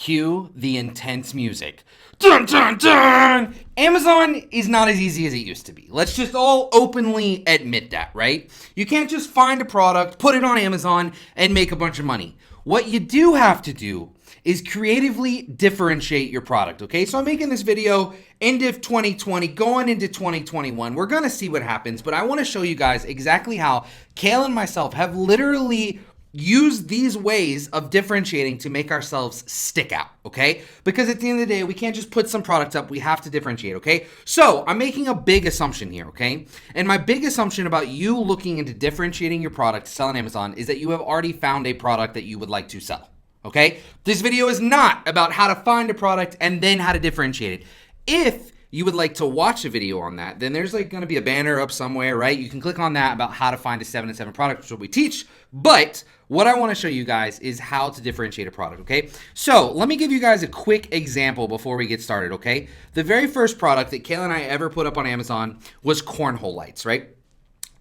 Cue the intense music. Dun dun dun! Amazon is not as easy as it used to be. Let's just all openly admit that, right? You can't just find a product, put it on Amazon, and make a bunch of money. What you do have to do is creatively differentiate your product, okay? So I'm making this video end of 2020, going into 2021. We're gonna see what happens, but I wanna show you guys exactly how Kale and myself have literally use these ways of differentiating to make ourselves stick out, okay? Because at the end of the day, we can't just put some products up, we have to differentiate, okay? So I'm making a big assumption here, okay? And my big assumption about you looking into differentiating your product to sell on Amazon is that you have already found a product that you would like to sell, okay? This video is not about how to find a product and then how to differentiate it. If you would like to watch a video on that, then there's like going to be a banner up somewhere, right? You can click on that about how to find a 7-in-7 product, which is what we teach. But what I want to show you guys is how to differentiate a product, okay? So let me give you guys a quick example before we get started, okay? The very first product that Kayla and I ever put up on Amazon was cornhole lights, right?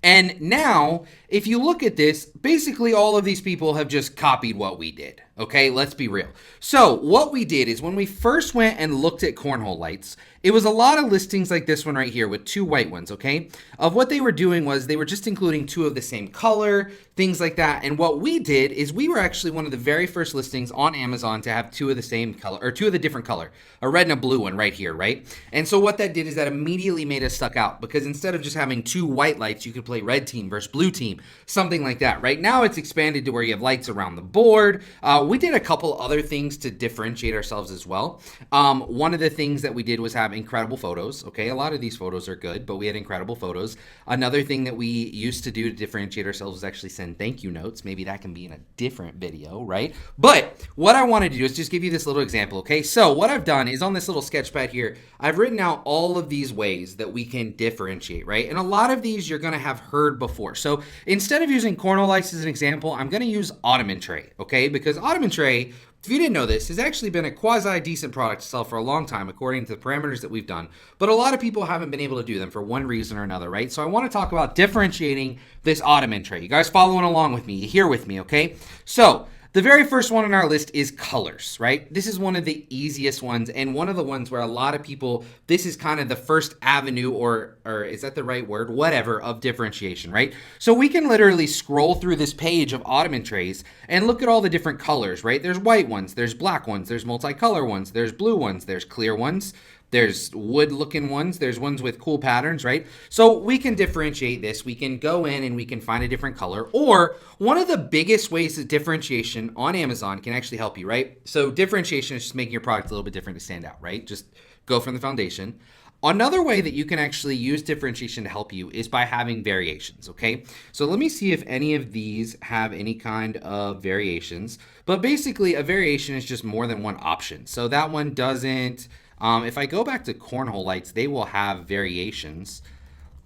And now, if you look at this, basically all of these people have just copied what we did, okay? Let's be real. So what we did is when we first went and looked at cornhole lights, it was a lot of listings like this one right here with 2 white ones, okay? Of what they were doing was they were just including 2 of the same color, things like that. And what we did is we were actually one of the very first listings on Amazon to have 2 of the same color, or 2 of the different color, a red and a blue one right here, right? And so what that did is that immediately made us stuck out because instead of just having 2 white lights, you could play red team versus blue team, something like that. Right now it's expanded to where you have lights around the board. We did a couple other things to differentiate ourselves as well. One of the things that we did was have incredible photos. Okay, a lot of these photos are good, but we had incredible photos. Another thing that we used to do to differentiate ourselves was actually send thank you notes. Maybe that can be in a different video, right? But what I wanted to do is just give you this little example, okay? So what I've done is on this little sketch pad here, I've written out all of these ways that we can differentiate, right? And a lot of these you're gonna have heard before. So instead of using cornhole lights as an example, I'm gonna use ottoman tray, okay? Because ottoman tray, if you didn't know this, has actually been a quasi-decent product to sell for a long time according to the parameters that we've done. But a lot of people haven't been able to do them for one reason or another, right? So I want to talk about differentiating this ottoman tray. You guys following along with me, you here with me, okay? So the very first one on our list is colors, right? This is one of the easiest ones and one of the ones where a lot of people, this is kind of the first avenue or is that the right word? Whatever, of differentiation, right? So we can literally scroll through this page of ottoman trays and look at all the different colors, right? There's white ones, there's black ones, there's multicolor ones, there's blue ones, there's clear ones. There's wood looking ones. There's ones with cool patterns, right? So we can differentiate this. We can go in and we can find a different color. Or one of the biggest ways that differentiation on Amazon can actually help you, right? So differentiation is just making your product a little bit different to stand out, right? Just go from the foundation. Another way that you can actually use differentiation to help you is by having variations, okay? So let me see if any of these have any kind of variations. But basically, a variation is just more than one option. So that one doesn't... if I go back to cornhole lights, they will have variations.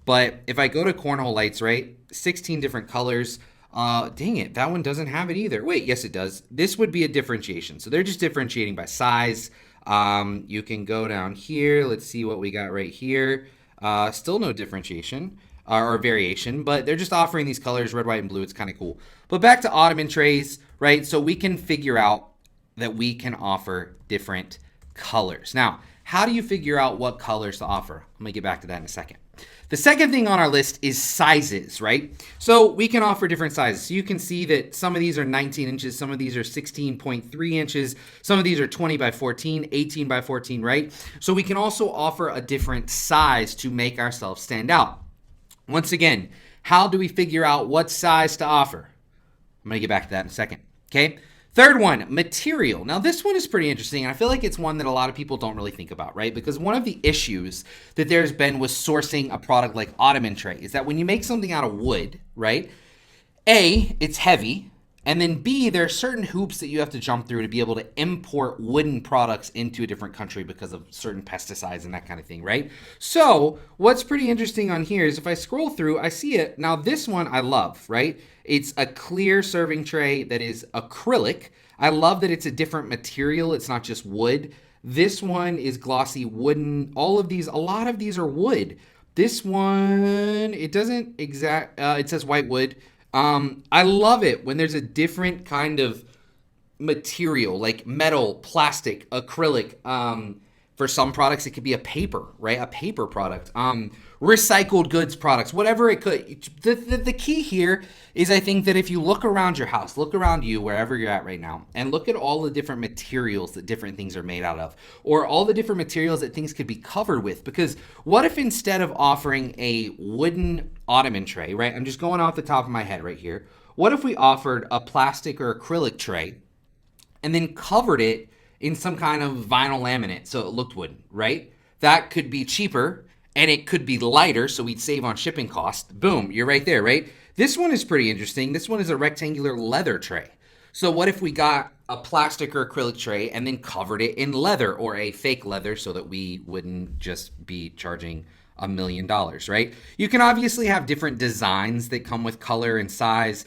But if I go to cornhole lights, right, 16 different colors. Dang it, that one doesn't have it either. Wait, yes, it does. This would be a differentiation. So they're just differentiating by size. You can go down here. Let's see what we got right here. Still no differentiation or variation, but they're just offering these colors, red, white, and blue. It's kind of cool. But back to ottoman trays, right? So we can figure out that we can offer different colors. Now, how do you figure out what colors to offer? I'm gonna get back to that in a second. The second thing on our list is sizes, right? So we can offer different sizes. So you can see that some of these are 19 inches, some of these are 16.3 inches, some of these are 20 by 14, 18 by 14, right? So we can also offer a different size to make ourselves stand out. Once again, how do we figure out what size to offer? I'm gonna get back to that in a second, okay? Third one, material. Now this one is pretty interesting, and I feel like it's one that a lot of people don't really think about, right? Because one of the issues that there's been with sourcing a product like ottoman tray is that when you make something out of wood, right? A, it's heavy, and then B, there are certain hoops that you have to jump through to be able to import wooden products into a different country because of certain pesticides and that kind of thing, right? So what's pretty interesting on here is if I scroll through, I see it. Now this one I love, right? It's a clear serving tray that is acrylic. I love that it's a different material. It's not just wood. This one is glossy wooden. All of these, a lot of these are wood. This one, it doesn't it says white wood. I love it when there's a different kind of material, like metal, plastic, acrylic. For some products, it could be a paper, right? A paper product. Recycled goods products, whatever it could. The key here is, I think, that if you look around your house, look around you, wherever you're at right now, and look at all the different materials that different things are made out of, or all the different materials that things could be covered with. Because what if instead of offering a wooden ottoman tray, right? I'm just going off the top of my head right here. What if we offered a plastic or acrylic tray and then covered it in some kind of vinyl laminate so it looked wooden, right? That could be cheaper and it could be lighter, so we'd save on shipping costs. Boom, you're right there, right? This one is pretty interesting. This one is a rectangular leather tray. So what if we got a plastic or acrylic tray and then covered it in leather or a fake leather so that we wouldn't just be charging $1 million, right? You can obviously have different designs that come with color and size.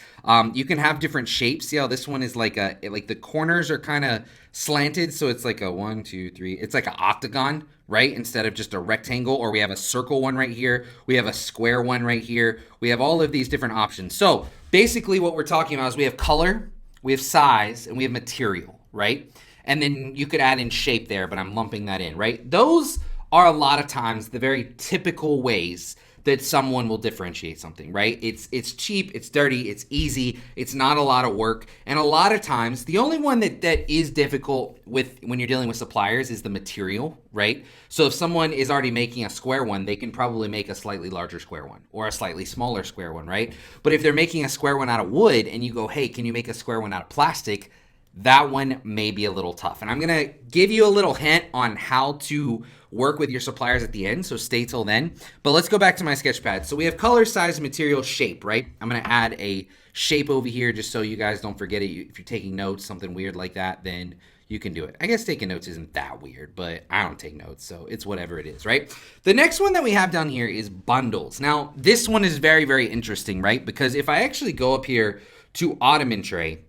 You can have different shapes. See how this one is like the corners are kind of slanted, so it's like a 1, 2, 3. It's like an octagon, right? Instead of just a rectangle. Or we have a circle one right here. We have a square one right here. We have all of these different options. So basically, what we're talking about is we have color, we have size, and we have material, right? And then you could add in shape there, but I'm lumping that in, right? Those are a lot of times the very typical ways that someone will differentiate something, right? It's cheap, it's dirty, it's easy, it's not a lot of work. And a lot of times, the only one that is difficult with when you're dealing with suppliers is the material, right? So if someone is already making a square one, they can probably make a slightly larger square one or a slightly smaller square one, right? But if they're making a square one out of wood and you go, hey, can you make a square one out of plastic? That one may be a little tough. And I'm going to give you a little hint on how to work with your suppliers at the end, so stay till then. But let's go back to my sketch pad. So we have color, size, material, shape, right? I'm going to add a shape over here just so you guys don't forget it. If you're taking notes, something weird like that, then you can do it. I guess taking notes isn't that weird, but I don't take notes, so it's whatever it is, right? The next one that we have down here is bundles. Now, this one is very, very interesting, right? Because if I actually go up here to ottoman tray,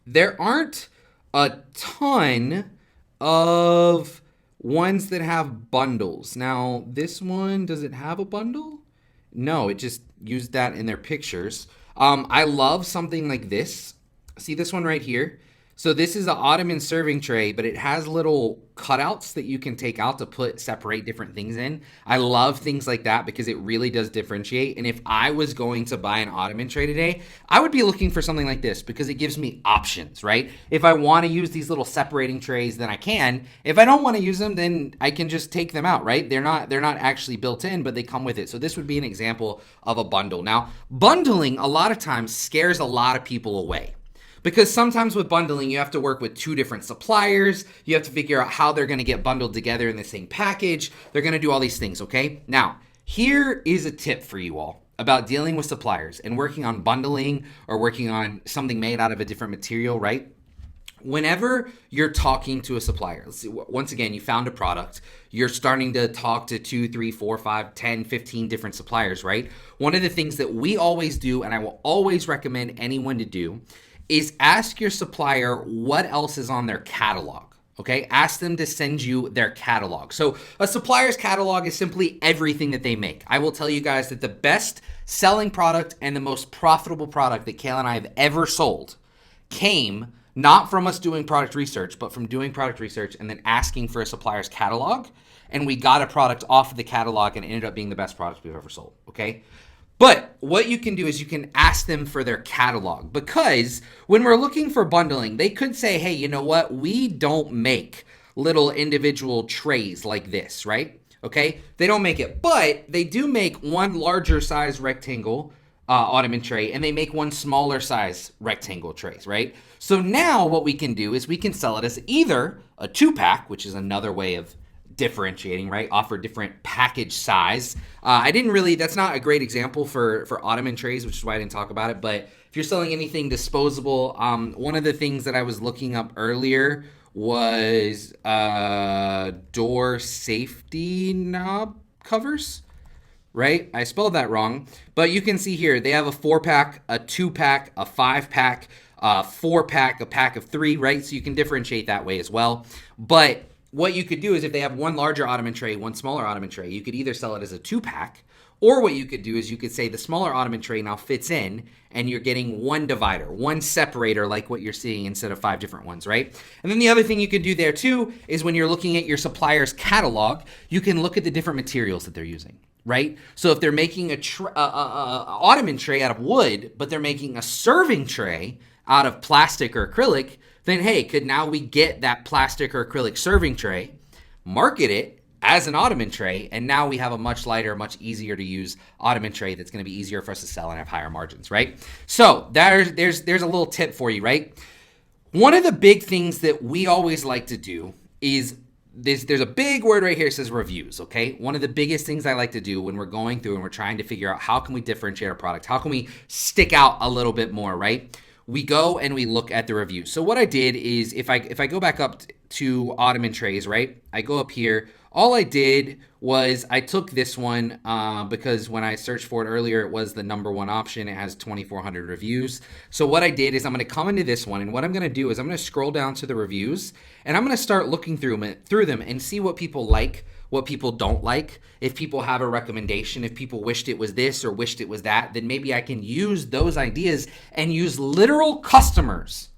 there aren't a ton of ones that have bundles. Now, this one, does it have a bundle? No, it just used that in their pictures. I love something like this. See this one right here? So this is an ottoman serving tray, but it has little cutouts that you can take out to separate different things in. I love things like that because it really does differentiate. And if I was going to buy an ottoman tray today, I would be looking for something like this because it gives me options, right? If I want to use these little separating trays, then I can. If I don't want to use them, then I can just take them out, right? They're not actually built in, but they come with it. So this would be an example of a bundle. Now, bundling a lot of times scares a lot of people away. Because sometimes with bundling, you have to work with two different suppliers. You have to figure out how they're going to get bundled together in the same package. They're going to do all these things, okay? Now, here is a tip for you all about dealing with suppliers and working on bundling or working on something made out of a different material, right? Whenever you're talking to a supplier, let's see, once again, you found a product, you're starting to talk to 2, 3, 4, 5, 10, 15 different suppliers, right? One of the things that we always do, and I will always recommend anyone to do, is ask your supplier what else is on their catalog, okay? Ask them to send you their catalog. So a supplier's catalog is simply everything that they make. I will tell you guys that the best selling product and the most profitable product that Kayla and I have ever sold came not from us doing product research, but from doing product research and then asking for a supplier's catalog. And we got a product off of the catalog and it ended up being the best product we've ever sold, okay? But what you can do is you can ask them for their catalog, because when we're looking for bundling, they could say, hey, you know what? We don't make little individual trays like this, right? Okay, they don't make it, but they do make one larger size rectangle ottoman tray, and they make one smaller size rectangle trays, right? So now what we can do is we can sell it as either a 2-pack, which is another way of differentiating, right? Offer different package size. That's not a great example for ottoman trays, which is why I didn't talk about it. But if you're selling anything disposable, one of the things that I was looking up earlier was door safety knob covers, right? I spelled that wrong, but you can see here, they have a 4-pack, a 2-pack, a 5-pack, a 4-pack, a pack of 3, right? So you can differentiate that way as well. But what you could do is if they have one larger ottoman tray, one smaller ottoman tray, you could either sell it as a 2-pack Or what you could do is you could say the smaller ottoman tray now fits in and you're getting one divider, one separator like what you're seeing instead of 5 different ones, right? And then the other thing you can do there too is when you're looking at your supplier's catalog, you can look at the different materials that they're using, right? So if they're making a ottoman tray out of wood, but they're making a serving tray out of plastic or acrylic, then hey, could now we get that plastic or acrylic serving tray, market it as an ottoman tray, and now we have a much lighter, much easier to use ottoman tray that's going to be easier for us to sell and have higher margins, right? So there's a little tip for you, right? One of the big things that we always like to do is there's a big word right here that says reviews, okay? One of the biggest things I like to do when we're going through and we're trying to figure out how can we differentiate our product, how can we stick out a little bit more, right? We go and we look at the reviews. So what I did is if I go back up to ottoman trays, right? I go up here. All I did was I took this one because when I searched for it earlier, it was the #1 option. It has 2,400 reviews. So what I did is I'm going to come into this one, and what I'm going to do is I'm going to scroll down to the reviews, and I'm going to start looking through them and see what people like, what people don't like. If people have a recommendation, if people wished it was this or wished it was that, then maybe I can use those ideas and use literal customers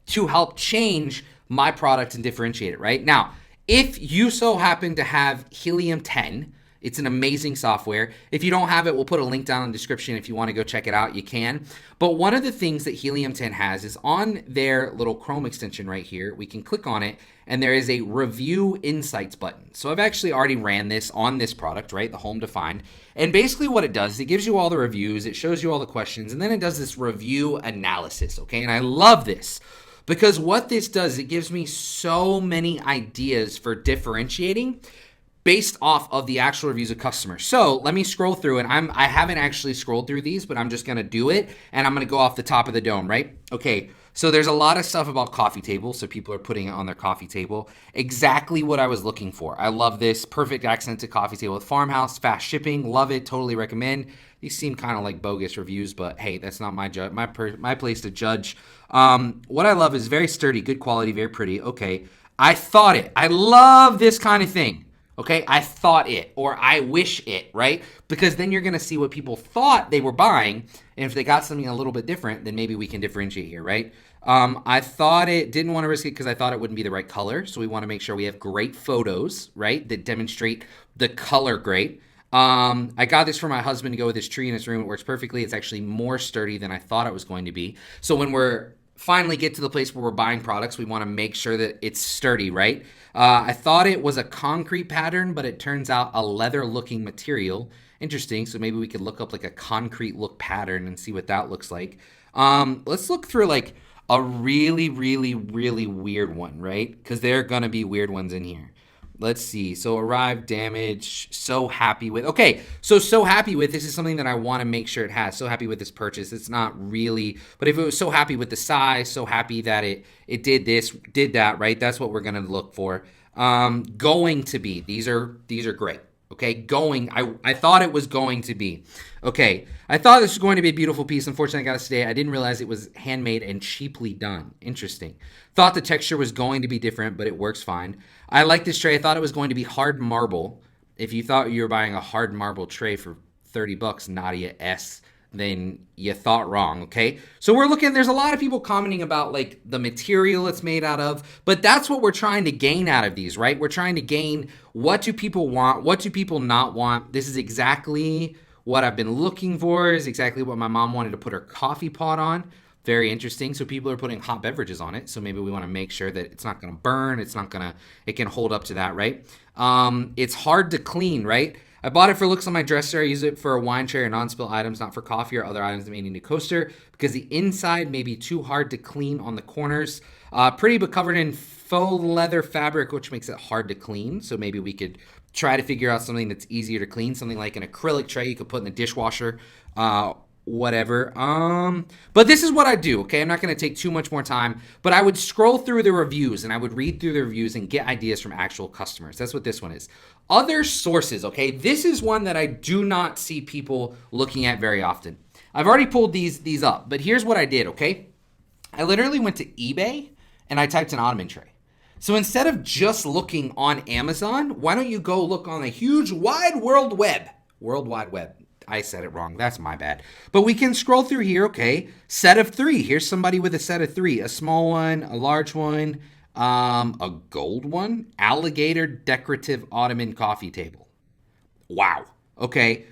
to help change my product and differentiate it, right? Now, if you so happen to have Helium 10, it's an amazing software. If you don't have it, we'll put a link down in the description. If you want to go check it out, you can. But one of the things that Helium 10 has is on their little Chrome extension right here, we can click on it, and there is a Review Insights button. So I've actually already ran this on this product, right, the Home Defined. And basically what it does is it gives you all the reviews, it shows you all the questions, and then it does this review analysis, okay? And I love this. Because what this does, it gives me so many ideas for differentiating based off of the actual reviews of customers. So let me scroll through, and I haven't actually scrolled through these, but I'm just gonna do it, and I'm gonna go off the top of the dome, right? Okay, so there's a lot of stuff about coffee tables, so people are putting it on their coffee table. Exactly what I was looking for. I love this, perfect accented coffee table with farmhouse, fast shipping, love it, totally recommend. These seem kind of like bogus reviews, but hey, that's not my place to judge. What I love is very sturdy, good quality, very pretty. Okay, I thought it. I love this kind of thing. Okay, I thought it, or I wish it, right? Because then you're going to see what people thought they were buying, and if they got something a little bit different, then maybe we can differentiate here, right? I thought it, didn't want to risk it because I thought it wouldn't be the right color, so we want to make sure we have great photos, right, that demonstrate the color great. I got this for my husband to go with his tree in his room. It works perfectly. It's actually more sturdy than I thought it was going to be. So when we're finally get to the place where we're buying products, we want to make sure that it's sturdy, right? I thought it was a concrete pattern, but it turns out a leather looking material. Interesting. So maybe we could look up like a concrete look pattern and see what that looks like. Let's look through like a really, really, really weird one, right? Because there are going to be weird ones in here. Let's see. So arrived, damage, so happy with. Okay, so happy with. This is something that I want to make sure it has. So happy with this purchase. It's not really, but if it was so happy with the size, so happy that it did this, did that, right? That's what we're going to look for. Going to be. These are great. Okay, going. I thought it was going to be. Okay, I thought this was going to be a beautiful piece. Unfortunately, I got to stay. I didn't realize it was handmade and cheaply done. Interesting. Thought the texture was going to be different, but it works fine. I like this tray. I thought it was going to be hard marble. If you thought you were buying a hard marble tray for $30, Nadia S., then you thought wrong, okay? So we're looking, there's a lot of people commenting about like the material it's made out of, but that's what we're trying to gain out of these, right? We're trying to gain what do people want, what do people not want. This is exactly what I've been looking for, is exactly what my mom wanted to put her coffee pot on. Very interesting. So people are putting hot beverages on it. So maybe we want to make sure that it's not going to burn. It can hold up to that, right? It's hard to clean, right? I bought it for looks on my dresser. I use it for a wine tray or non-spill items, not for coffee or other items that may need a coaster, because the inside may be too hard to clean on the corners. Pretty, but covered in faux leather fabric, which makes it hard to clean. So maybe we could try to figure out something that's easier to clean, something like an acrylic tray you could put in the dishwasher, whatever. But this is what I do, okay? I'm not going to take too much more time, but I would scroll through the reviews and I would read through the reviews and get ideas from actual customers. That's what this one is. Other sources, okay? This is one that I do not see people looking at very often. I've already pulled these up, but here's what I did, okay? I literally went to eBay and I typed in ottoman tray. So instead of just looking on Amazon, why don't you go look on the huge World Wide Web, I said it wrong. That's my bad. But we can scroll through here. Okay. Set of 3. Here's somebody with a set of 3. A small one, a large one, a gold one, alligator decorative Ottoman coffee table. Wow. Okay.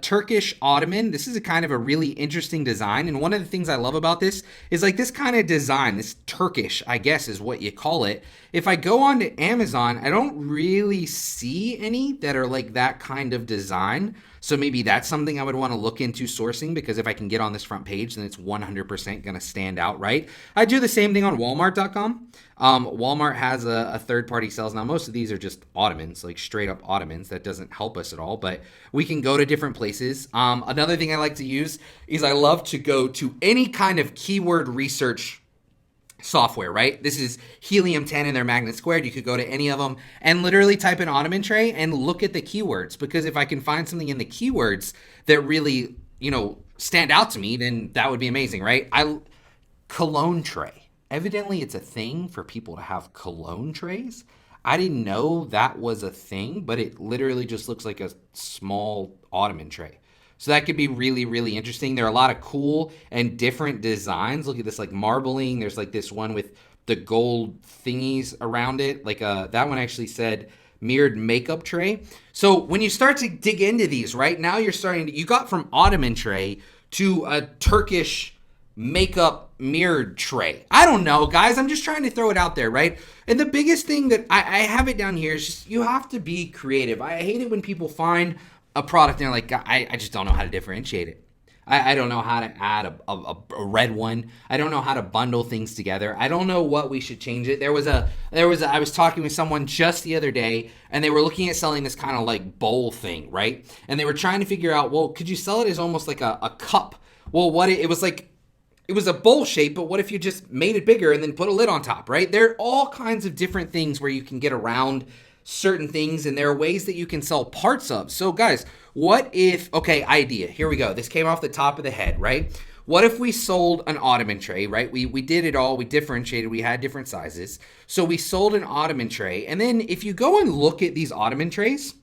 Turkish Ottoman. This is a kind of a really interesting design. And one of the things I love about this is like this kind of design, this Turkish, I guess is what you call it. If I go on to Amazon, I don't really see any that are like that kind of design. So maybe that's something I would want to look into sourcing, because if I can get on this front page, then it's 100% going to stand out, right? I do the same thing on Walmart.com. Walmart has a third-party sales. Now, most of these are just Ottomans, like straight up Ottomans. That doesn't help us at all, but we can go to different places. Another thing I like to use is I love to go to any kind of keyword research software, right? This is Helium 10 and their Magnet Squared. You could go to any of them and literally type in Ottoman tray and look at the keywords, because if I can find something in the keywords that really, stand out to me, then that would be amazing, right? Cologne tray. Evidently, it's a thing for people to have cologne trays. I didn't know that was a thing, but it literally just looks like a small Ottoman tray. So that could be really, really interesting. There are a lot of cool and different designs. Look at this, like marbling. There's like this one with the gold thingies around it. Like that one actually said mirrored makeup tray. So when you start to dig into these, right now you got from Ottoman tray to a Turkish makeup mirrored tray. I don't know, guys. I'm just trying to throw it out there, right? And the biggest thing that I have it down here is just you have to be creative. I hate it when people find a product and they're like, I just don't know how to differentiate it. I don't know how to add a red one. I don't know how to bundle things together. I don't know what we should change it. I was talking with someone just the other day, and they were looking at selling this kind of like bowl thing, right? And they were trying to figure out, well, could you sell it as almost like a cup? Well, it was like, it was a bowl shape, but what if you just made it bigger and then put a lid on top, right? There are all kinds of different things where you can get around certain things, and there are ways that you can sell parts of. So guys, what if, idea, here we go. This came off the top of the head, right? What if we sold an Ottoman tray, right? We did it all, we differentiated, we had different sizes. So we sold an Ottoman tray, and then if you go and look at these Ottoman trays,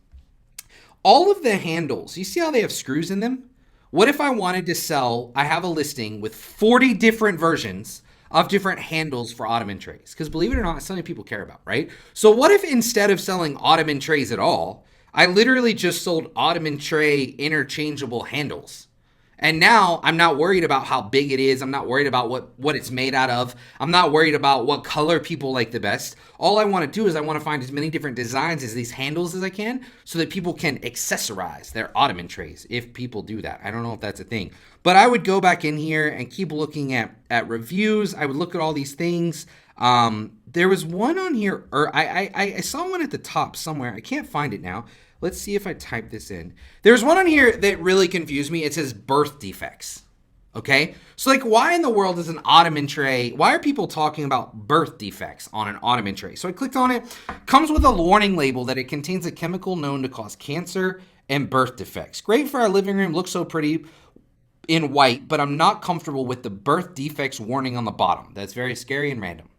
all of the handles, you see how they have screws in them? What if I wanted to sell, I have a listing with 40 different versions of different handles for Ottoman trays? Because believe it or not, it's something people care about, right? So what if instead of selling Ottoman trays at all, I literally just sold Ottoman tray interchangeable handles? And now I'm not worried about how big it is. I'm not worried about what it's made out of. I'm not worried about what color people like the best. All I want to do is I want to find as many different designs as these handles as I can, so that people can accessorize their Ottoman trays, if people do that. I don't know if that's a thing. But I would go back in here and keep looking at reviews. I would look at all these things. There was one on here, or I saw one at the top somewhere. I can't find it now. Let's see if I type this in. There's one on here that really confused me. It says birth defects. Okay? So like, why in the world is an Ottoman tray? Why are people talking about birth defects on an Ottoman tray? So I clicked on it. Comes with a warning label that it contains a chemical known to cause cancer and birth defects. Great for our living room. Looks so pretty in white, but I'm not comfortable with the birth defects warning on the bottom. That's very scary and random.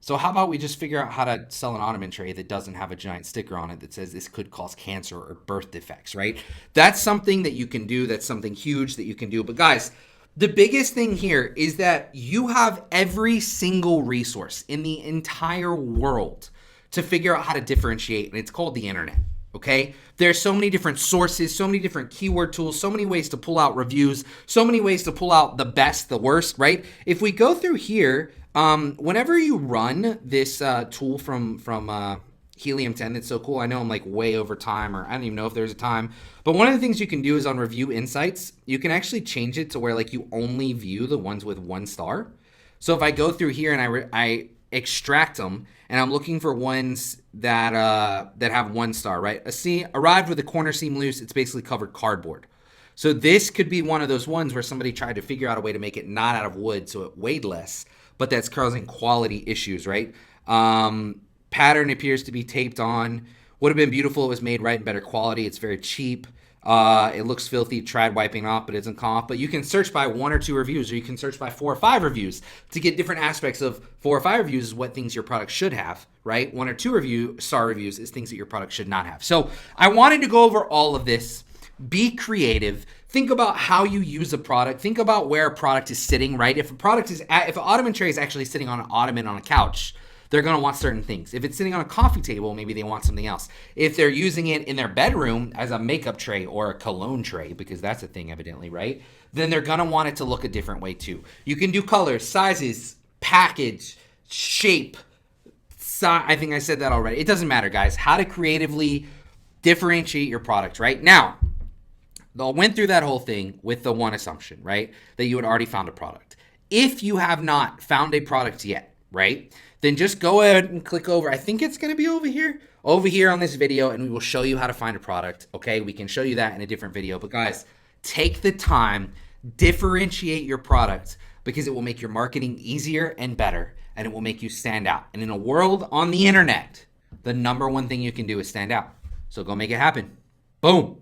So how about we just figure out how to sell an Ottoman tray that doesn't have a giant sticker on it that says this could cause cancer or birth defects, right? That's something that you can do. That's something huge that you can do. But guys, the biggest thing here is that you have every single resource in the entire world to figure out how to differentiate, and it's called the internet. Okay, there's so many different sources, so many different keyword tools, so many ways to pull out reviews, so many ways to pull out the best, the worst, right? If we go through here, whenever you run this tool from Helium 10, that's so cool. I know I'm like way over time, or I don't even know if there's a time, but one of the things you can do is on Review Insights, you can actually change it to where like you only view the ones with 1 star. So if I go through here and I extract them, and I'm looking for ones that have 1 star, right? Arrived with a corner seam loose. It's basically covered cardboard. So this could be one of those ones where somebody tried to figure out a way to make it not out of wood so it weighed less, but that's causing quality issues, right? Pattern appears to be taped on. Would have been beautiful. It was made right in better quality. It's very cheap. It looks filthy. Tried wiping off, but it doesn't come off. But you can search by 1 or 2 reviews, or you can search by 4 or 5 reviews to get different aspects of 4 or 5 reviews is what things your product should have, right? 1 or 2 star reviews is things that your product should not have. So I wanted to go over all of this Be creative. Think about how you use a product. Think about where a product is sitting, right? If an ottoman tray is actually sitting on an ottoman on a couch, they're going to want certain things. If it's sitting on a coffee table, maybe they want something else. If they're using it in their bedroom as a makeup tray or a cologne tray, because that's a thing evidently, right? Then they're going to want it to look a different way too. You can do colors, sizes, package, shape. I think I said that already. It doesn't matter, guys. How to creatively differentiate your product, right? Now, I went through that whole thing with the one assumption, right? That you had already found a product. If you have not found a product yet, right? Then just go ahead and click over. I think it's going to be over here on this video, and we will show you how to find a product, okay? We can show you that in a different video. But guys, take the time, differentiate your product, because it will make your marketing easier and better, and it will make you stand out. And in a world on the internet, the number one thing you can do is stand out. So go make it happen. Boom.